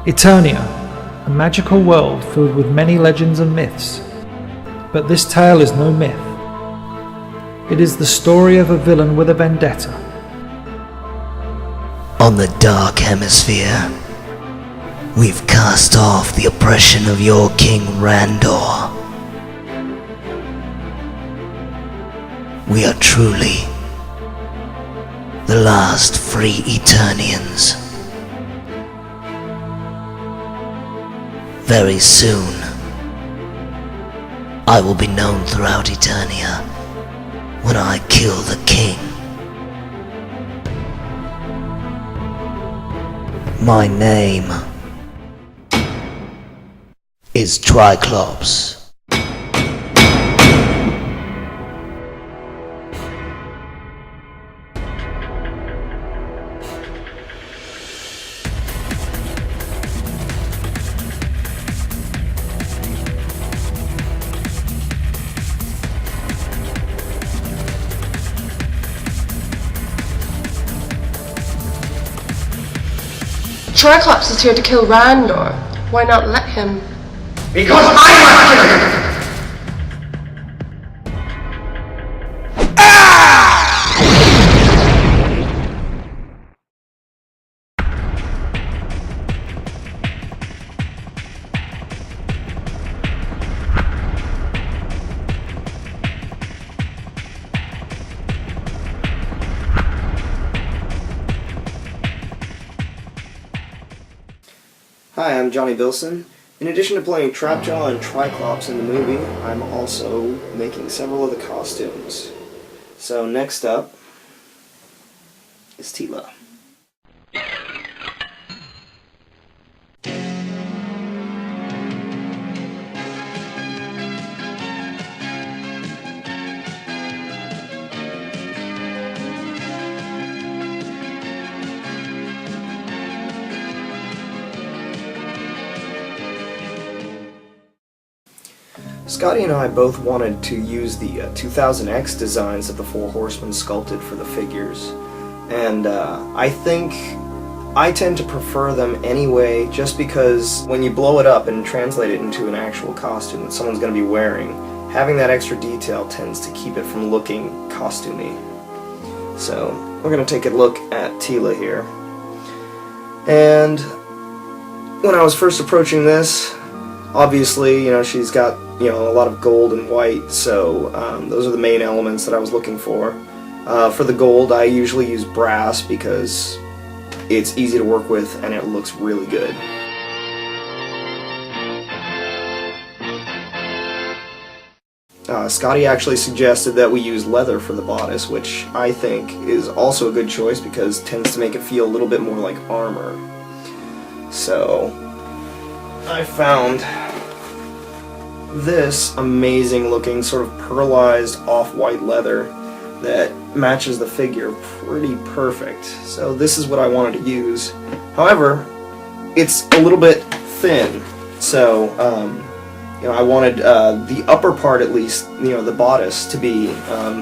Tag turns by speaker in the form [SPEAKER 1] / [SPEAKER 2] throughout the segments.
[SPEAKER 1] Eternia, a magical world filled with many legends and myths. But this tale is no myth. It is the story of a villain with a vendetta.
[SPEAKER 2] On the Dark Hemisphere, we've cast off the oppression of your King Randor. We are truly the last free Eternians. Very soon, I will be known throughout Eternia when I kill the king. My name is Tri-Klops.
[SPEAKER 3] Tri-Klops is here to kill Randor. Why not let him?
[SPEAKER 4] Because I must kill him!
[SPEAKER 5] Hi, I'm Johnny Bilson. In addition to playing Trapjaw and Tri-Klops in the movie, I'm also making several of the costumes. So next up is Teela. Scotty and I both wanted to use the 2000X designs that the Four Horsemen sculpted for the figures, and I think I tend to prefer them anyway, just because when you blow it up and translate it into an actual costume that someone's going to be wearing, having that extra detail tends to keep it from looking costumey. So we're going to take a look at Teela here, and when I was first approaching this, obviously, you know, she's got, you know, a lot of gold and white, so those are the main elements that I was looking for. For the gold, I usually use brass because it's easy to work with and it looks really good. Scotty actually suggested that we use leather for the bodice, which I think is also a good choice because it tends to make it feel a little bit more like armor. So I found this amazing looking sort of pearlized off-white leather that matches the figure pretty perfect. So this is what I wanted to use. However, it's a little bit thin, so you know, I wanted the upper part, at least, you know, the bodice, to be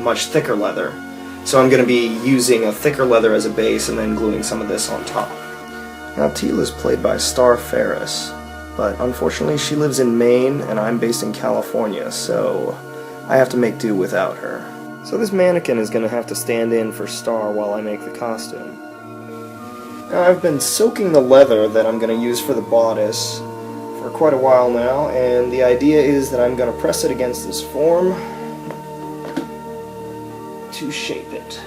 [SPEAKER 5] much thicker leather. So I'm going to be using a thicker leather as a base and then gluing some of this on top. Now Teela is played by Star Ferris, but unfortunately she lives in Maine and I'm based in California, so I have to make do without her. So this mannequin is going to have to stand in for Star while I make the costume. Now I've been soaking the leather that I'm going to use for the bodice for quite a while now, and the idea is that I'm going to press it against this form to shape it.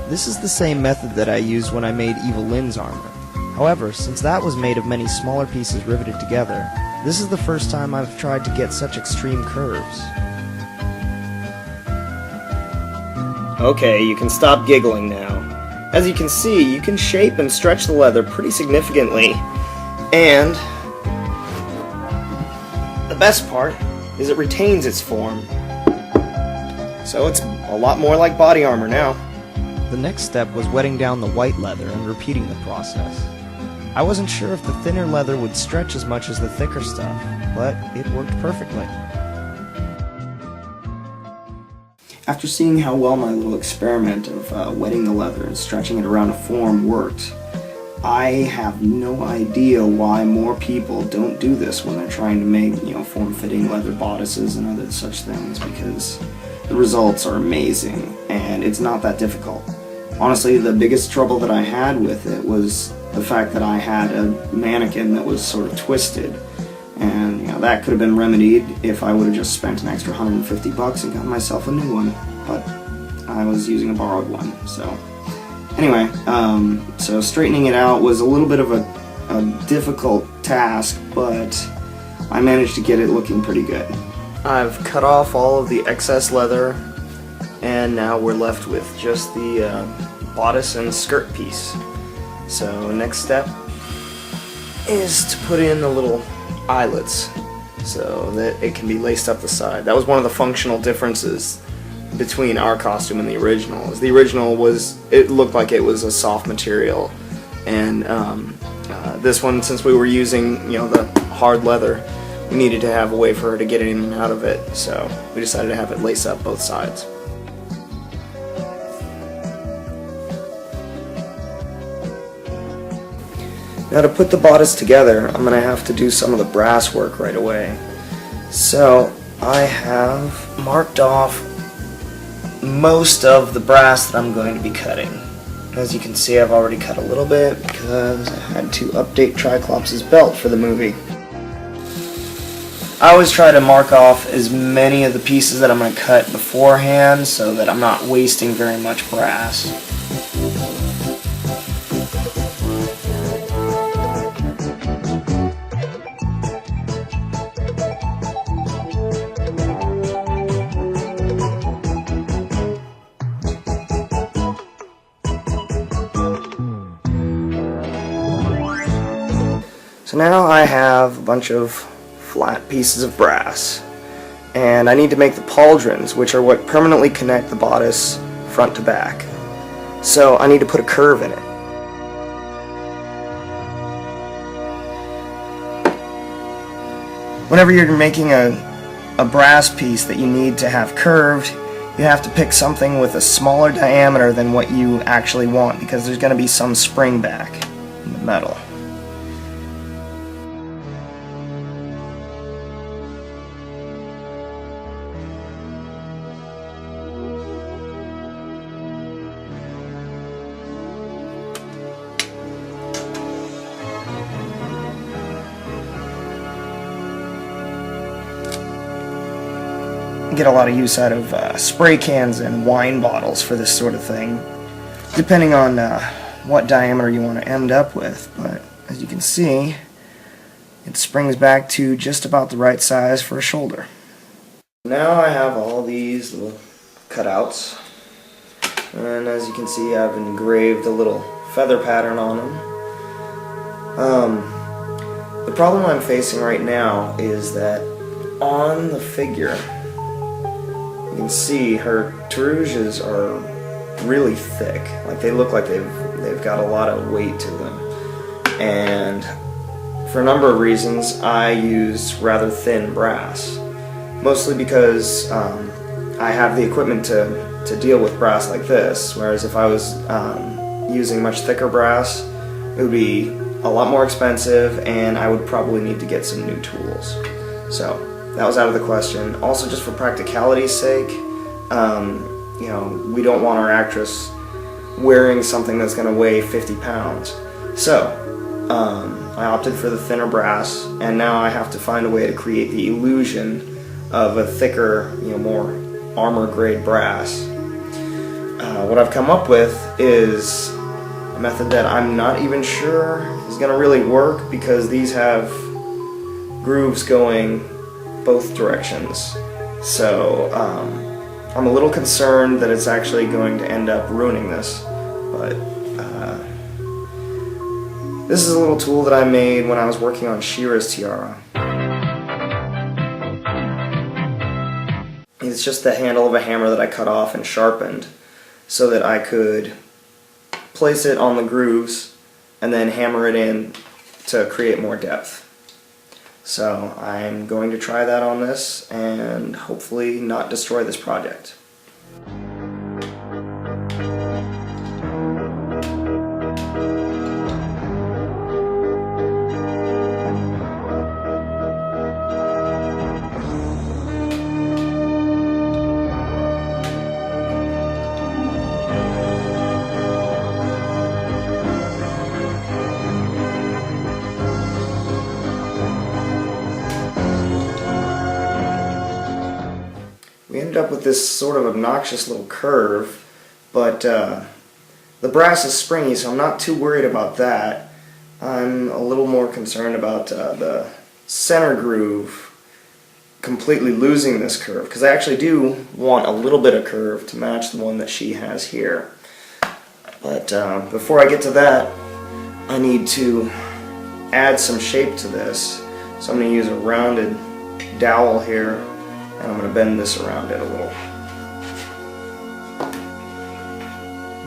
[SPEAKER 6] This is the same method that I used when I made Evil Lynn's armor. However, since that was made of many smaller pieces riveted together, this is the first time I've tried to get such extreme curves.
[SPEAKER 5] Okay, you can stop giggling now. As you can see, you can shape and stretch the leather pretty significantly, and the best part is it retains its form. So it's a lot more like body armor now.
[SPEAKER 6] The next step was wetting down the white leather and repeating the process. I wasn't sure if the thinner leather would stretch as much as the thicker stuff, but it worked perfectly.
[SPEAKER 5] After seeing how well my little experiment of wetting the leather and stretching it around a form worked, I have no idea why more people don't do this when they're trying to make, form-fitting leather bodices and other such things, because the results are amazing and it's not that difficult. Honestly, the biggest trouble that I had with it was the fact that I had a mannequin that was sort of twisted, and that could have been remedied if I would have just spent an extra $150 and got myself a new one, but I was using a borrowed one. So anyway, so straightening it out was a little bit of a difficult task, but I managed to get it looking pretty good. I've cut off all of the excess leather, and now we're left with just the bodice and skirt piece. So next step is to put in the little eyelets so that it can be laced up the side. That was one of the functional differences between our costume and the original. The original it looked like it was a soft material, and this one, since we were using the hard leather, we needed to have a way for her to get in and out of it, so we decided to have it lace up both sides. Now to put the bodice together, I'm going to have to do some of the brass work right away. So I have marked off most of the brass that I'm going to be cutting. As you can see, I've already cut a little bit because I had to update Tri-Klops' belt for the movie. I always try to mark off as many of the pieces that I'm going to cut beforehand so that I'm not wasting very much brass. So now I have a bunch of flat pieces of brass, and I need to make the pauldrons, which are what permanently connect the bodice front to back. So I need to put a curve in it. Whenever you're making a brass piece that you need to have curved, you have to pick something with a smaller diameter than what you actually want, because there's going to be some spring back in the metal. Get a lot of use out of spray cans and wine bottles for this sort of thing, depending on what diameter you want to end up with. But as you can see, it springs back to just about the right size for a shoulder. Now I have all these little cutouts, and as you can see, I've engraved a little feather pattern on them. The problem I'm facing right now is that on the figure, you can see her teruges are really thick. Like, they look like they've got a lot of weight to them. And for a number of reasons, I use rather thin brass. Mostly because I have the equipment to deal with brass like this, whereas if I was using much thicker brass, it would be a lot more expensive, and I would probably need to get some new tools. So that was out of the question. Also, just for practicality's sake, we don't want our actress wearing something that's going to weigh 50 pounds. So I opted for the thinner brass, and now I have to find a way to create the illusion of a thicker, more armor-grade brass. What I've come up with is a method that I'm not even sure is going to really work, because these have grooves going both directions. So I'm a little concerned that it's actually going to end up ruining this, but this is a little tool that I made when I was working on She-Ra's tiara. It's just the handle of a hammer that I cut off and sharpened so that I could place it on the grooves and then hammer it in to create more depth. So I'm going to try that on this and hopefully not destroy this project. We ended up with this sort of obnoxious little curve, but the brass is springy, so I'm not too worried about that. I'm a little more concerned about the center groove completely losing this curve, because I actually do want a little bit of curve to match the one that she has here. But before I get to that, I need to add some shape to this. So I'm going to use a rounded dowel here, and I'm going to bend this around it a little.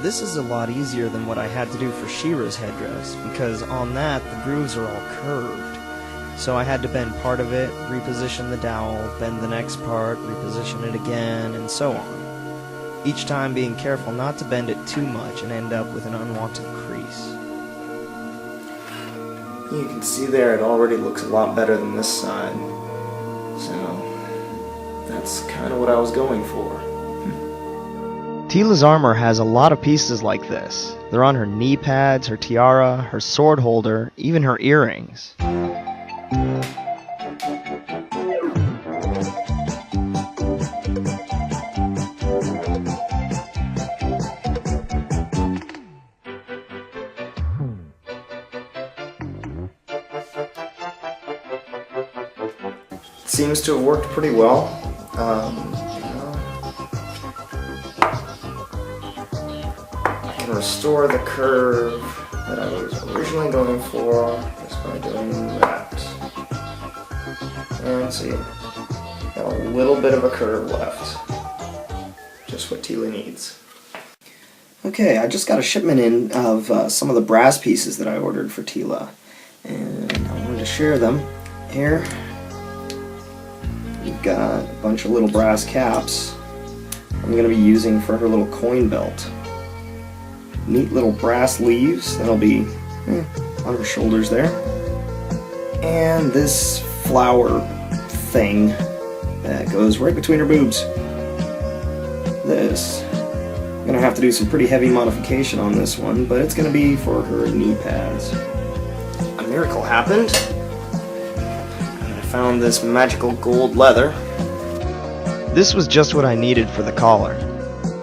[SPEAKER 6] This is a lot easier than what I had to do for She-Ra's headdress, because on that the grooves are all curved. So I had to bend part of it, reposition the dowel, bend the next part, reposition it again, and so on. Each time being careful not to bend it too much and end up with an unwanted crease.
[SPEAKER 5] You can see there it already looks a lot better than this side. So that's kind of what I was going for.
[SPEAKER 6] Teela's armor has a lot of pieces like this. They're on her knee pads, her tiara, her sword holder, even her earrings.
[SPEAKER 5] Seems to have worked pretty well. I can restore the curve that I was originally going for just by doing that. And see, got a little bit of a curve left. Just what Teela needs. Okay, I just got a shipment in of some of the brass pieces that I ordered for Teela, and I wanted to share them here. We've got a bunch of little brass caps I'm going to be using for her little coin belt. Neat little brass leaves that'll be on her shoulders there. And this flower thing that goes right between her boobs. This. I'm going to have to do some pretty heavy modification on this one, but it's going to be for her knee pads. A miracle happened. Found this magical gold leather.
[SPEAKER 6] This was just what I needed for the collar.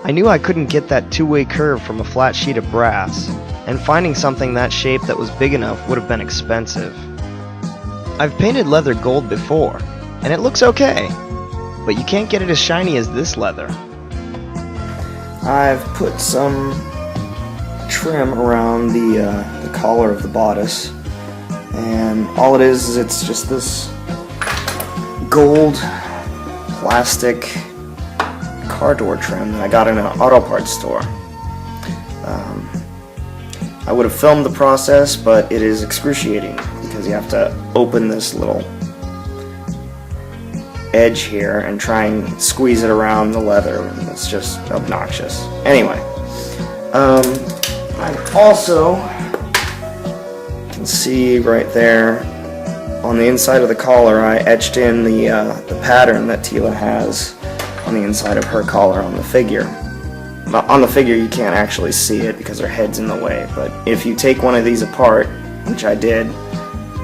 [SPEAKER 6] I knew I couldn't get that two-way curve from a flat sheet of brass, and finding something that shape that was big enough would have been expensive. I've painted leather gold before, and it looks okay, but you can't get it as shiny as this leather.
[SPEAKER 5] I've put some trim around the collar of the bodice, and all it is it's just this gold plastic car door trim that I got in an auto parts store. I would have filmed the process, but it is excruciating because you have to open this little edge here and try and squeeze it around the leather, and it's just obnoxious. Anyway, I also can see right there on the inside of the collar, I etched in the pattern that Teela has on the inside of her collar on the figure. On the figure you can't actually see it because her head's in the way, but if you take one of these apart, which I did,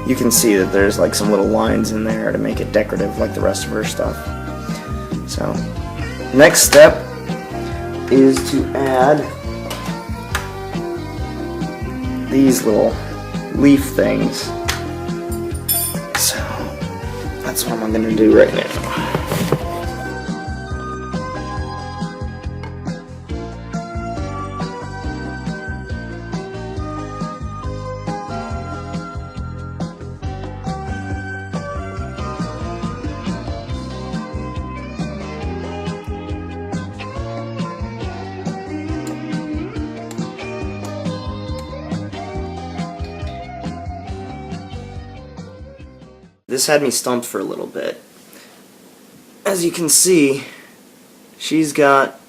[SPEAKER 5] you can see that there's like some little lines in there to make it decorative like the rest of her stuff. So, next step is to add these little leaf things. So, that's what I'm going to do right now. This had me stumped for a little bit. As you can see, she's got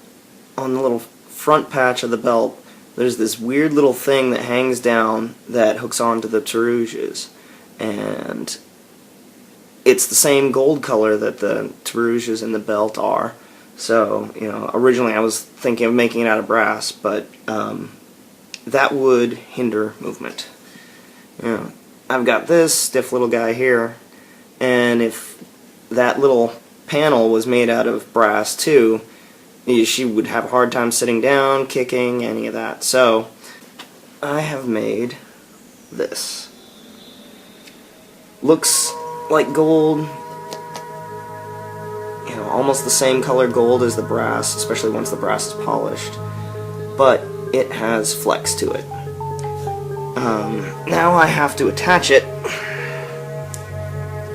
[SPEAKER 5] on the little front patch of the belt, there's this weird little thing that hangs down that hooks onto the Teruges, and it's the same gold color that the Teruges in the belt are. So, originally I was thinking of making it out of brass, but that would hinder movement. I've got this stiff little guy here, and if that little panel was made out of brass too, she would have a hard time sitting down, kicking, any of that. So I have made this. Looks like gold, almost the same color gold as the brass, especially once the brass is polished, but it has flex to it. Now I have to attach it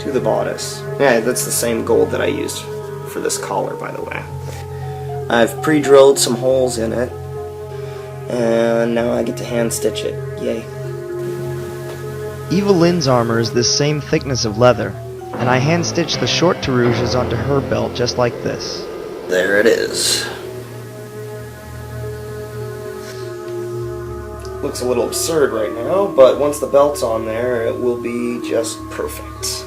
[SPEAKER 5] to the bodice. Yeah, that's the same gold that I used for this collar, by the way. I've pre-drilled some holes in it, and now I get to hand stitch it. Yay.
[SPEAKER 6] Evelyn's armor is this same thickness of leather, and I hand stitched the short Teruges onto her belt just like this.
[SPEAKER 5] There it is. Looks a little absurd right now, but once the belt's on there, it will be just perfect.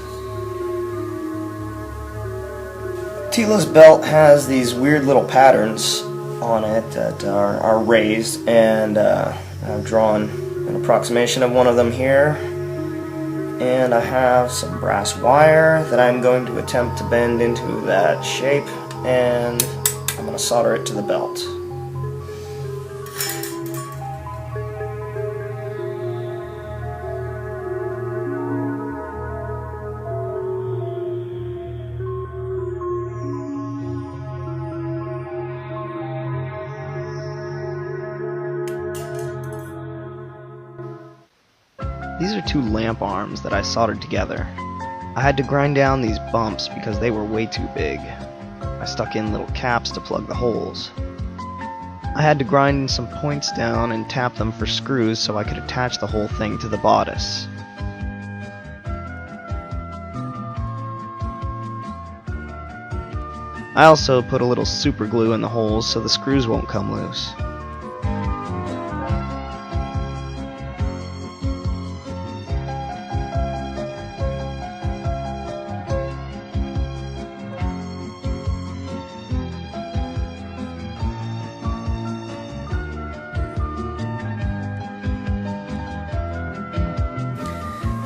[SPEAKER 5] Teela's belt has these weird little patterns on it that are raised, and I've drawn an approximation of one of them here. And I have some brass wire that I'm going to attempt to bend into that shape, and I'm going to solder it to the belt.
[SPEAKER 6] These are two lamp arms that I soldered together. I had to grind down these bumps because they were way too big. I stuck in little caps to plug the holes. I had to grind some points down and tap them for screws so I could attach the whole thing to the bodice. I also put a little super glue in the holes so the screws won't come loose.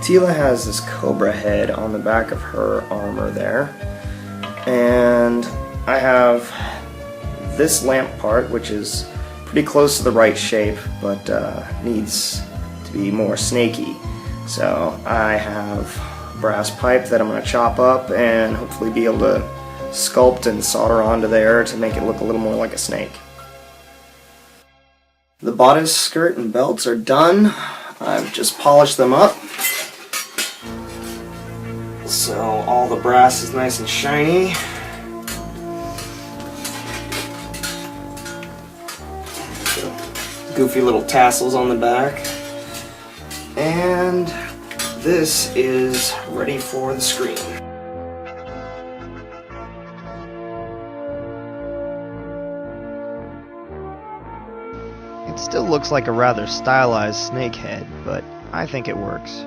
[SPEAKER 5] Teela has this cobra head on the back of her armor there, and I have this lamp part, which is pretty close to the right shape, but needs to be more snaky. So I have a brass pipe that I'm going to chop up and hopefully be able to sculpt and solder onto there to make it look a little more like a snake. The bodice, skirt, and belts are done. I've just polished them up, so all the brass is nice and shiny. Goofy little tassels on the back. And this is ready for the screen.
[SPEAKER 6] It still looks like a rather stylized snake head, but I think it works.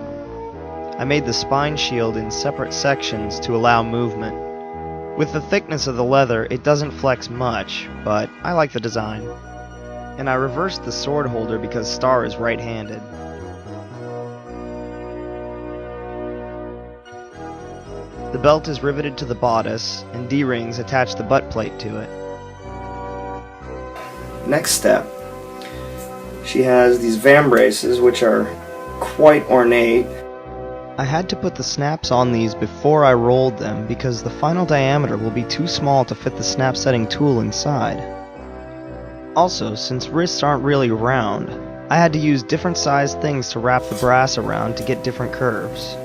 [SPEAKER 6] I made the spine shield in separate sections to allow movement. With the thickness of the leather, it doesn't flex much, but I like the design. And I reversed the sword holder because Star is right-handed. The belt is riveted to the bodice, and D-rings attach the butt plate to it.
[SPEAKER 5] Next step. She has these vambraces, which are quite ornate.
[SPEAKER 6] I had to put the snaps on these before I rolled them because the final diameter will be too small to fit the snap setting tool inside. Also, since wrists aren't really round, I had to use different sized things to wrap the brass around to get different curves.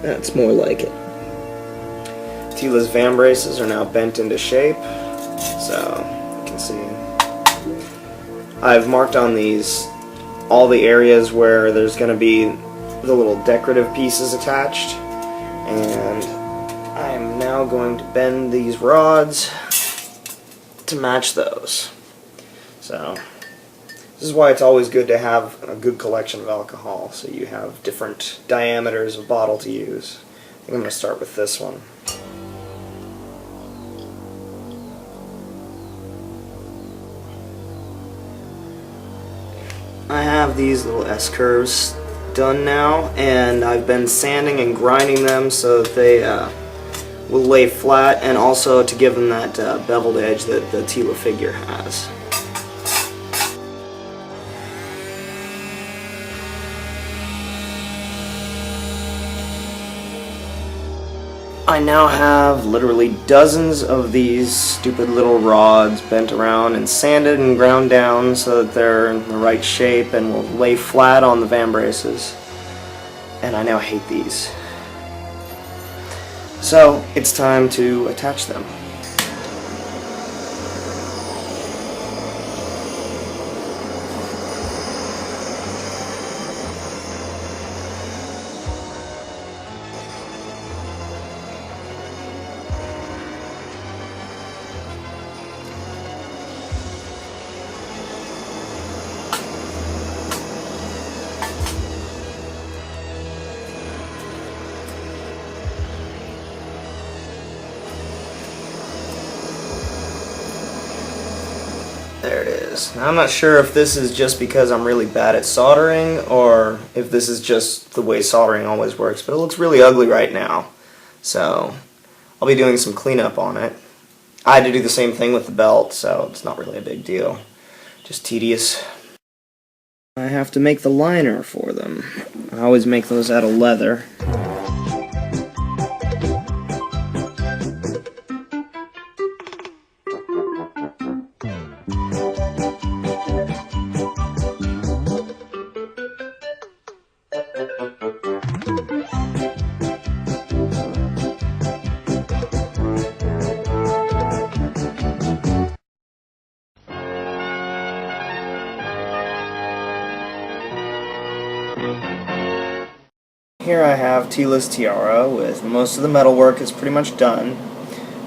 [SPEAKER 5] That's more like it. Teela's vambraces are now bent into shape, so you can see. I've marked on these all the areas where there's going to be the little decorative pieces attached, and I'm now going to bend these rods to match those. So this is why it's always good to have a good collection of alcohol, so you have different diameters of bottle to use. I think I'm going to start with this one. I have these little S-curves done now, and I've been sanding and grinding them so that they will lay flat, and also to give them that beveled edge that the Teela figure has. I now have literally dozens of these stupid little rods bent around and sanded and ground down so that they're in the right shape and will lay flat on the vambraces. And I now hate these. So it's time to attach them. There it is. Now I'm not sure if this is just because I'm really bad at soldering or if this is just the way soldering always works, but it looks really ugly right now. So I'll be doing some cleanup on it. I had to do the same thing with the belt, so it's not really a big deal. Just tedious. I have to make the liner for them. I always make those out of leather. Here I have Teela's tiara with most of the metalwork is pretty much done.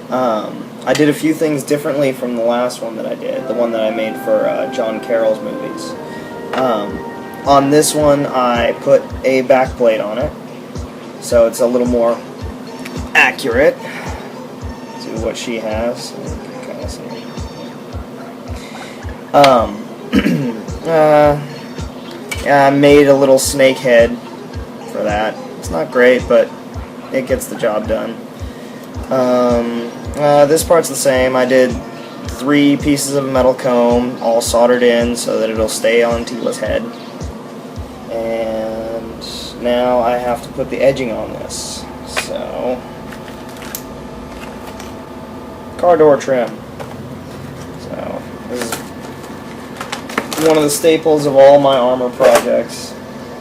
[SPEAKER 5] I did a few things differently from the last one that I did, the one that I made for John Carroll's movies. On this one I put a backplate on it, so it's a little more accurate to what she has. So you can kind of see. I made a little snake head for that. It's not great, but it gets the job done. This part's the same. I did 3 pieces of metal comb, all soldered in so that it'll stay on Teela's head. And now I have to put the edging on this. So, car door trim. So, this is one of the staples of all my armor projects.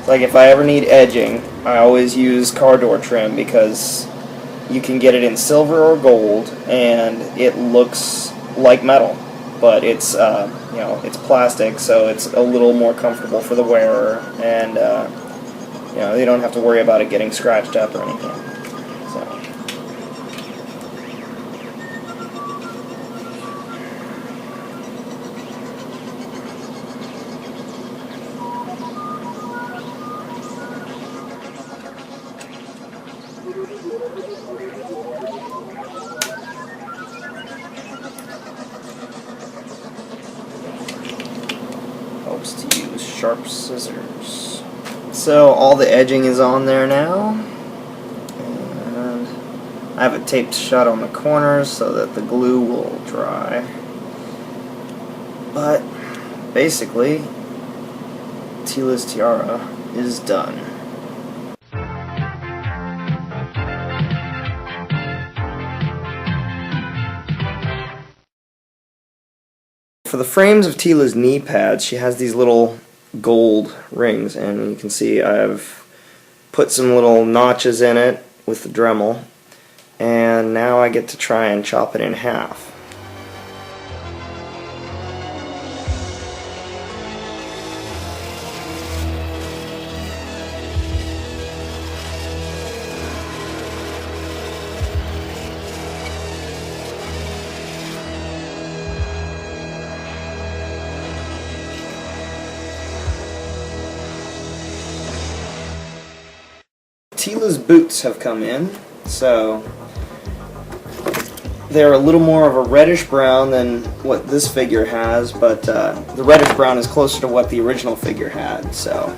[SPEAKER 5] Like if I ever need edging, I always use car door trim because you can get it in silver or gold, and it looks like metal, but it's you know, it's plastic, so it's a little more comfortable for the wearer, and you know, you don't have to worry about it getting scratched up or anything. So. Helps to use sharp scissors. So all the edging is on there now, and I have it taped shut on the corners so that the glue will dry. But basically, Teela's tiara is done. For the frames of Teela's knee pads, she has these little gold rings, and you can see I've put some little notches in it with the Dremel, and now I get to try and chop it in half. those boots have come in, so they're a little more of a reddish brown than what this figure has, but the reddish brown is closer to what the original figure had, so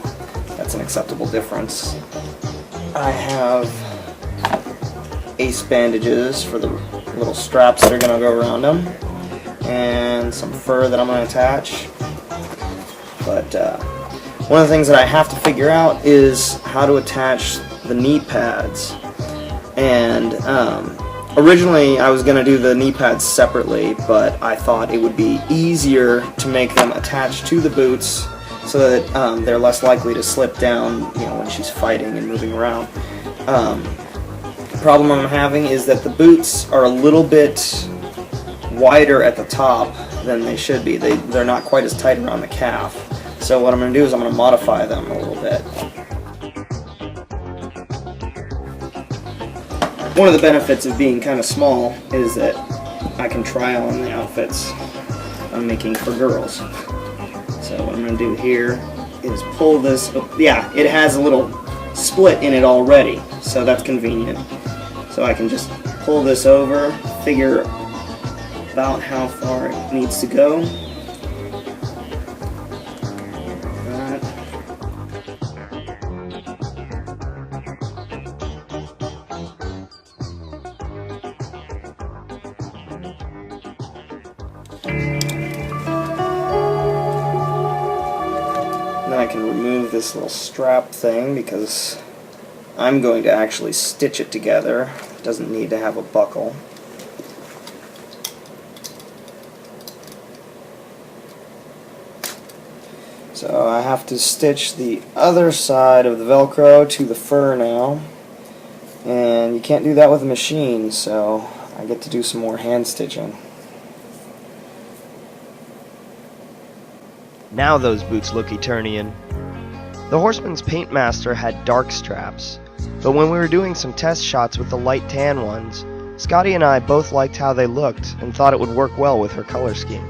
[SPEAKER 5] that's an acceptable difference. I have ace bandages for the little straps that are going to go around them, and some fur that I'm going to attach. But one of the things that I have to figure out is how to attach the knee pads. And originally I was going to do the knee pads separately, but I thought it would be easier to make them attached to the boots so that they're less likely to slip down, when she's fighting and moving around. The problem I'm having is that the boots are a little bit wider at the top than they should be. They're not quite as tight around the calf. So what I'm going to do is I'm going to modify them a little bit. One of the benefits of being kind of small is that I can try on the outfits I'm making for girls. So what I'm going to do here is pull this. Yeah, it has a little split in it already, so that's convenient. So I can just pull this over, figure about how far it needs to go. Then I can remove this little strap thing because I'm going to actually stitch it together. It doesn't need to have a buckle. So I have to stitch the other side of the Velcro to the fur now. And you can't do that with a machine, so I get to do some more hand stitching.
[SPEAKER 6] Now those boots look Eternian. The Horseman's paint master had dark straps, but when we were doing some test shots with the light tan ones, Scotty and I both liked how they looked and thought it would work well with her color scheme.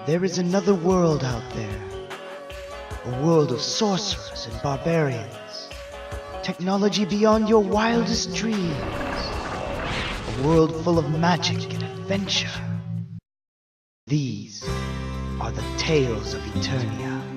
[SPEAKER 7] There is another world out there, a world of sorcerers and barbarians, technology beyond your wildest dreams, a world full of magic and adventure. These are the tales of Eternia.